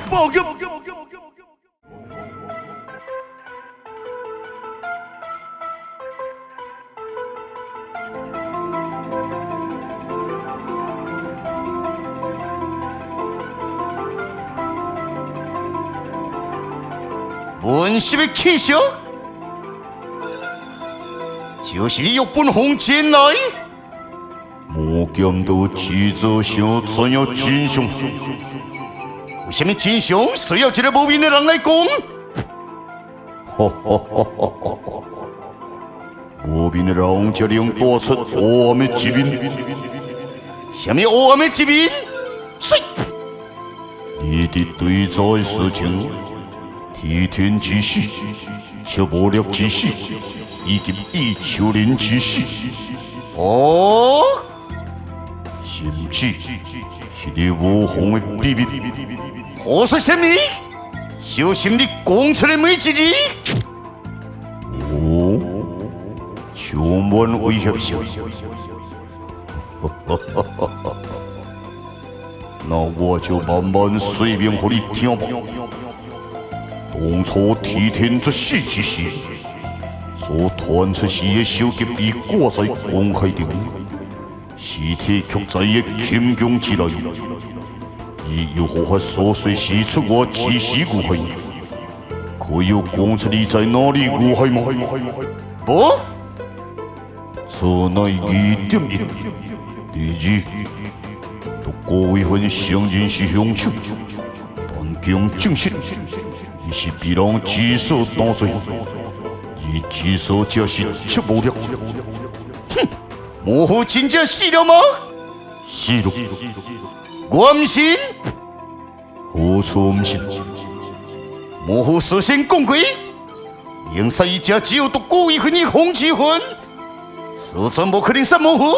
报告。文氏的气象，就是你用本红前来。魔剑道制作上怎样真相？为什么真相需要一个无面的人来讲？无面的人才能带出黑暗的一面。什么黑暗的一面？你的对照的事情。替天之死、小魔力之死，以及异丘人之死，甚至是你无红的秘密，何是什么？小心你讲出来每一字。充满威胁性。那我就慢慢说明给你听吧。当初替天之死之时，所传出时的手机被挂在公开中，尸体却在伊轻功之内。伊又何法所说是出我自死误害？可有讲出你在哪里误害吗？不，此乃2.1。第二，都郭伟芬承认是凶手，但经证实。伊是被人自首打罪，而自首者是出无力。哼，模糊真正死了吗？死了。我唔信。何处唔信？模糊事先讲过，明杀一家只有独郭伟芬的红之魂，事情无可能杀模糊。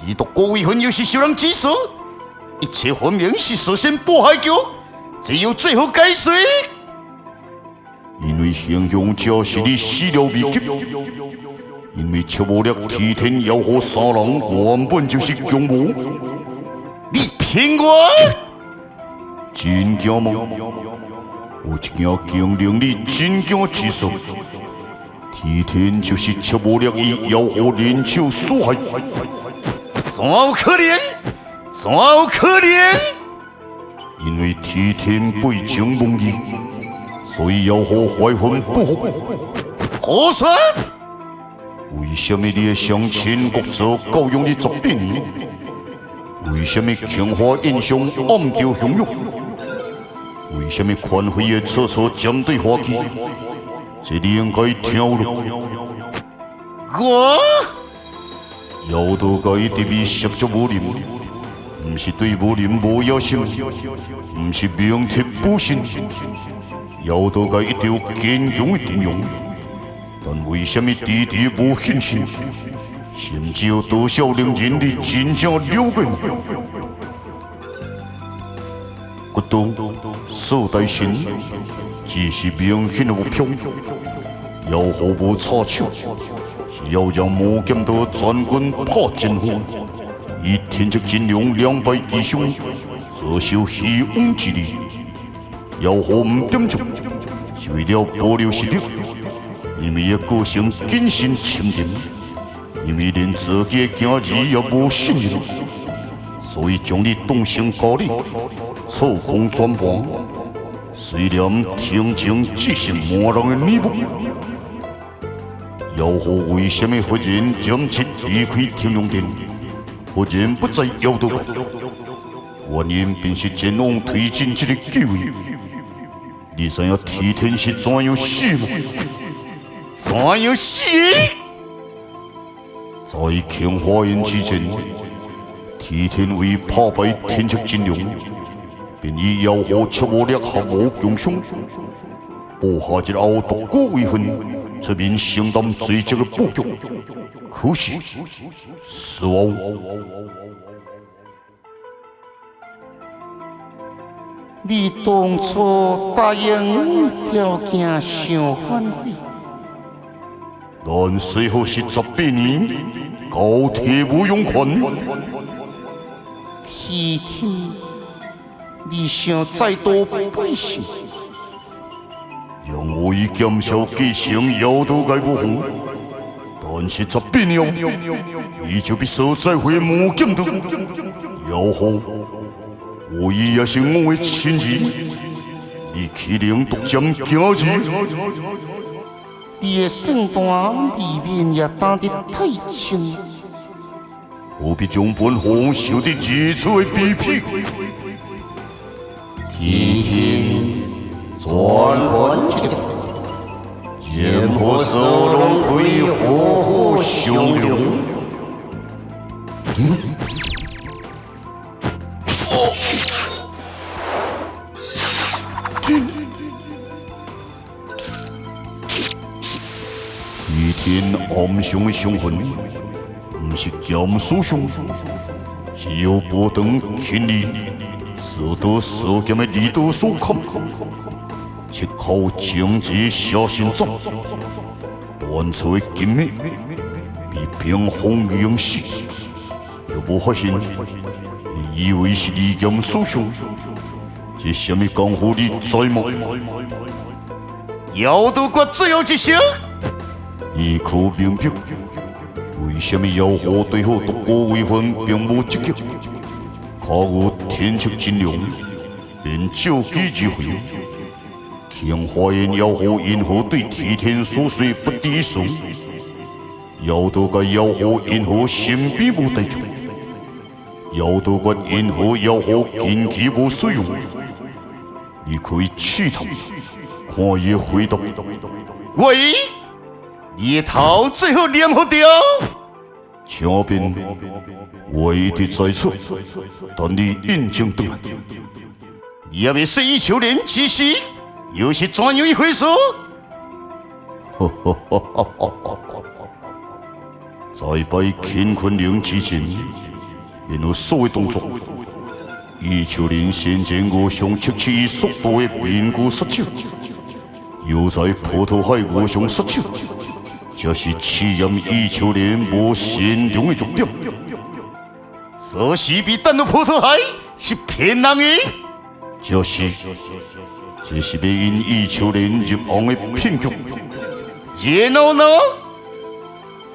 而独郭伟芬又是受人指使，一切分明是事先迫害局，只有最后解释。因为行凶者是你始料未及，因为超无力替天妖火三人原本就是强魔，你骗我？真惊吗？有一件经令你真惊之事，替天就是超无力以妖火联手所害，怎有可能？怎有可能？因为替天背情蒙义。所以妖火怀恨不服，何说？为什么你的乡亲国族教育你18年？为什么强化印象暗调汹涌？为什么宽惠的处处针对花旗？这你应该听了。我妖道该对你涉足武林，不是对武林无野心，不是明铁不信。妖道界一条坚强的阵容，但为什么迟迟无信心？甚至有多少令人你真正了解吗？骨头四大神只是明显的目标，妖火无插手，是要让魔剑道全军破阵火，以天职阵容2败俱伤，所受虚妄之力。妖火唔点足，是为了保留实力，因为伊个性谨慎沉淀，因为连自己的囝儿也无信任，所以将你当成高丽，操控全盘。虽然天情只是魔人的礼物，妖火为什么忽然将其离开天龙殿，忽然不在妖道界？原因便是前往推进这个计划。你知影替天是怎样死吗？怎样死？在强化因之前，替天为打败天chức阵容，便以妖火超无力合无强伤，布下一后独孤为分，出面承担罪责的布局。可惜，死后。你当初答应条件伤反悔，但随后是18年，高铁无用权。替天，你想再多背信？让我以减少继承妖道界武功，但是这变样，伊就比所在回魔剑道。妖后，我伊也是我的亲儿，你岂能独占今日？你的算盘未免也打得太轻。何必将本皇受得如此的卑鄙？天天转换着，任何事拢可以好好商量。天天暗上的凶魂，不是剑术上，是由波等亲力，受到所剑的力道所砍，切靠荆棘下心脏，乱出的金脉被平风凝死，又无发现，以为是利剑所上，这什么功夫你知吗？妖道国最后一声。你可明白，为什么妖狐对付独孤为魂并无积极？靠有天策金龙，便救机之回。天化炎妖狐因何对替天所说不敌手？妖道界妖狐因何身边无带住？妖道观因何妖狐根基无使用？你可以试探，看伊回答。喂！你的头最好念好掉。前边我一直在此，等你印证回来。你也未说一秋莲其实又是怎样一回事？在拜乾坤陵之前，便有所谓动作。一秋莲先前我上测试以速度的变故杀手，又在波头海我上杀手。这是试验一秋莲无善良的弱点，所时被弹入波头海是骗人的。这是要引一秋莲入行的骗局。然后呢？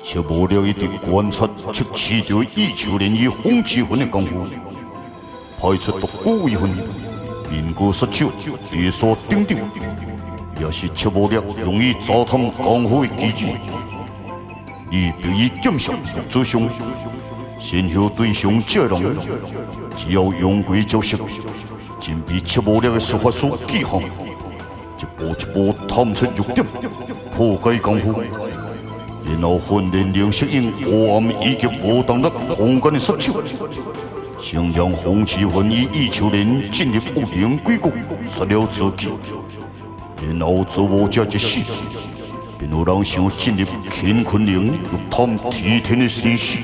却无了一直观察测试着一秋莲与风之魂的功夫，派出独孤为魂，变故杀手列所顶顶。也是切无力容易糟蹋功夫的机制。你必以剑术做上，先后对象接龙，只要用鬼招式，尽比切无力的术法所记号，一步一步探出弱点，破解功夫，然后训练能适应黑暗以及无动力空间的杀手，先让风之魂与异秋莲进入恶灵鬼谷，杀了自己。然后做无这一事，便有人想进入乾坤陵，入探替天的生死。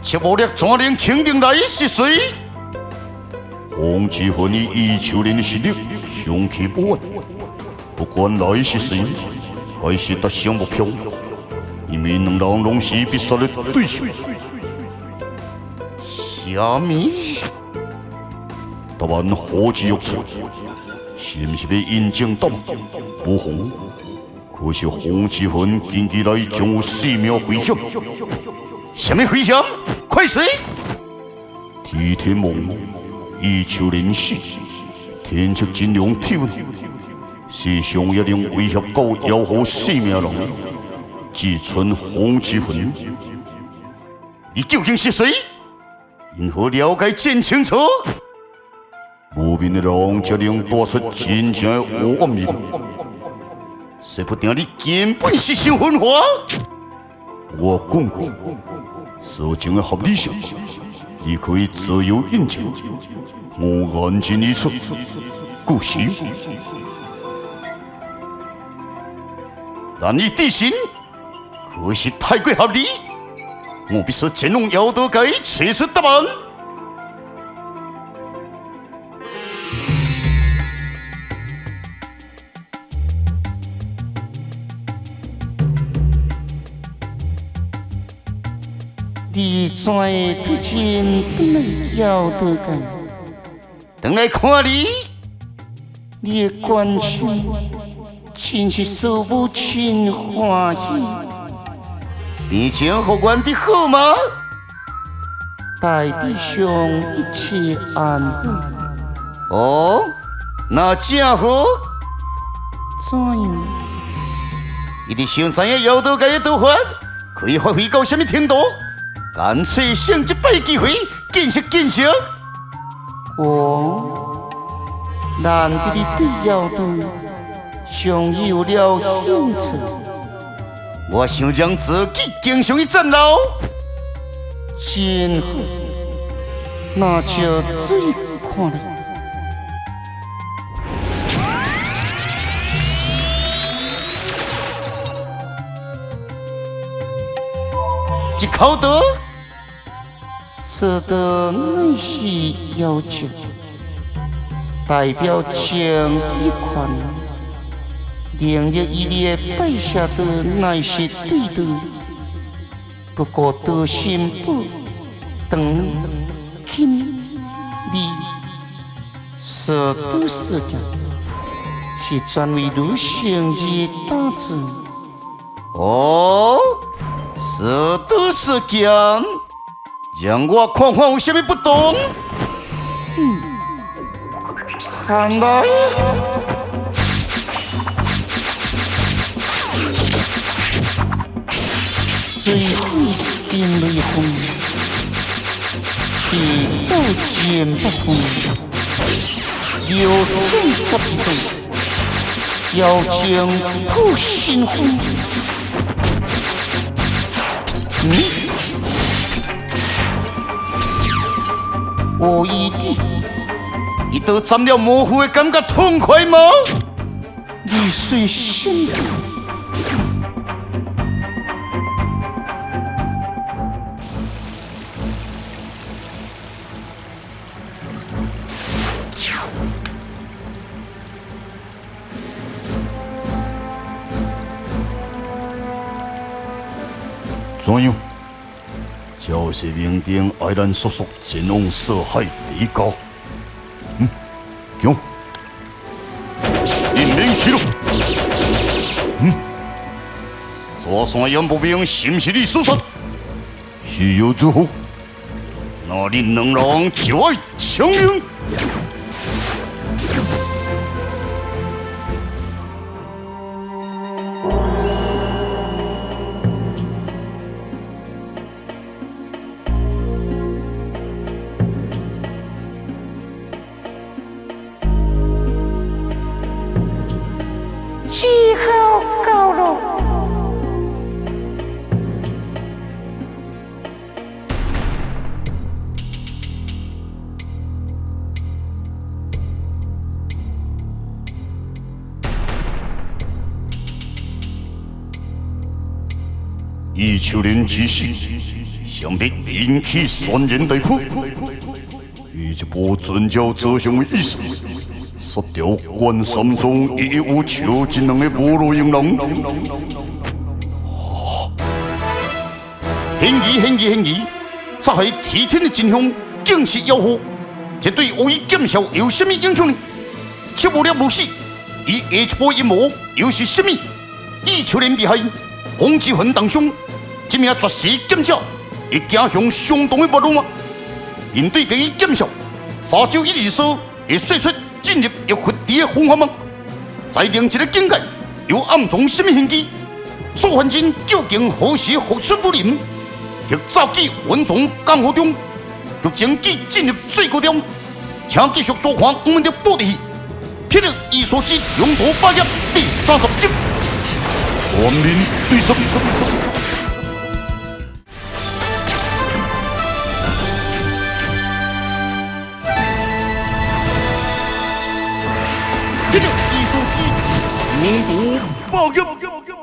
切无力怎能肯定来是谁？风之魂与异秋莲的实力相去不远，不管来是谁，该是达成目标，因为两人拢是必杀的对手。虾米？答案何其欲出？是不是要印证到不红？可是风之魂近期来将有4秒回响。什么回响？快说！替天梦，异秋莲死，天策金龙体温，世上也能威胁到妖狐4名人，只存风之魂。你究竟是谁？因何了解真清楚？无面的人才能带出真正的黑暗面，说不定你根本是想混话。我讲过，事情的合理性，你可以自由印证。我眼睛一出，故事。但你地形可是太过合理，我必须前往妖道界找出答案。你怎会突然转来妖道界？等来看你，你的关心真是使母亲欢喜。变成互阮的好吗？大地上一切安好，哦，那正好。怎样？伊伫上山的妖道界的道法，可以发挥到什么程度？干脆趁这摆机会见识见识。我难得你对妖道尚有了兴趣，我想让自己经常去战斗。真好，那就最看了。一口道，这的乃是妖精，代表正义款，连日一列摆下的乃是对的，不过得心不等亲你，所得事件是专为女性而打造。哦，此度事件，让我看看有什么不同。看来，最后定雷锋，地造剑不风，有种十几度，妖精不心慌。我一定。伊都沾了模糊的感觉痛快吗？你随心。怎样？就是明定爱咱叔叔前往涉海地高。行，你免去了。左山杨步兵是不是你所杀？是有之乎？那恁两人就爱强硬。时候到了，以秋莲之死，想必引起轩然大波。以这波尊教走向为意思。杀掉关山中一无求之能的无路英人。嫌疑！杀害提天的真凶竟是妖狐，这对我与剑鞘有什么影响呢？却无了无死，伊下一波阴谋又是什么？以秋莲被害，洪之魂当凶，这名绝世剑鞘会走向相同的末路吗？应对比剑鞘，沙洲一二所会说出进入玉佛地的方法吗？在另一个境界又暗藏什么玄机？苏焕真究竟何时复出武林？欲早记文从江湖中，欲前记进入最高点，请继续收看我们的部队戏《霹雳伊所之龙图霸业》第30集，全面对手。霹雳伊所之龙图霸业。